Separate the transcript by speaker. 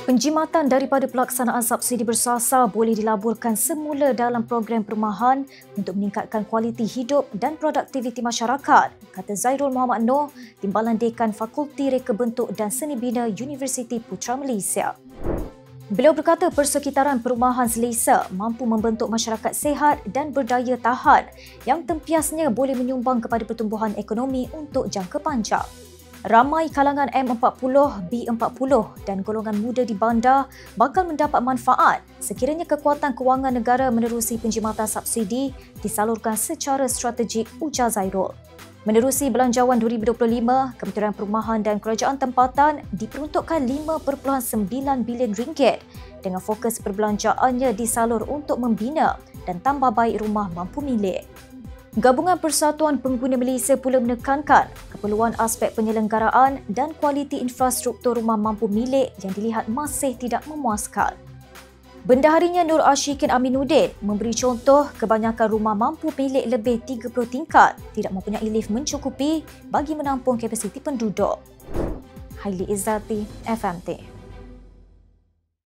Speaker 1: Penjimatan daripada pelaksanaan subsidi bersasar boleh dilaburkan semula dalam program perumahan untuk meningkatkan kualiti hidup dan produktiviti masyarakat, kata Zairul Muhammad Noor, Timbalan Dekan Fakulti Reka Bentuk dan Seni Bina Universiti Putra Malaysia. Beliau berkata persekitaran perumahan selesa mampu membentuk masyarakat sihat dan berdaya tahan yang tempiasnya boleh menyumbang kepada pertumbuhan ekonomi untuk jangka panjang. Ramai kalangan M40, B40 dan golongan muda di bandar bakal mendapat manfaat sekiranya kekuatan kewangan negara menerusi penjimatan subsidi disalurkan secara strategik, ujar Zairul. Menerusi Belanjawan 2025, Kementerian Perumahan dan Kerajaan Tempatan diperuntukkan RM5.9 bilion dengan fokus perbelanjaannya disalur untuk membina dan tambah baik rumah mampu milik. Gabungan Persatuan Pengguna Malaysia pula menekankan keperluan aspek penyelenggaraan dan kualiti infrastruktur rumah mampu milik yang dilihat masih tidak memuaskan. Bendaharinya Nur Ashikin Aminuddin memberi contoh kebanyakan rumah mampu milik lebih 30 tingkat tidak mempunyai lift mencukupi bagi menampung kapasiti penduduk. Haili Izzati, FMT.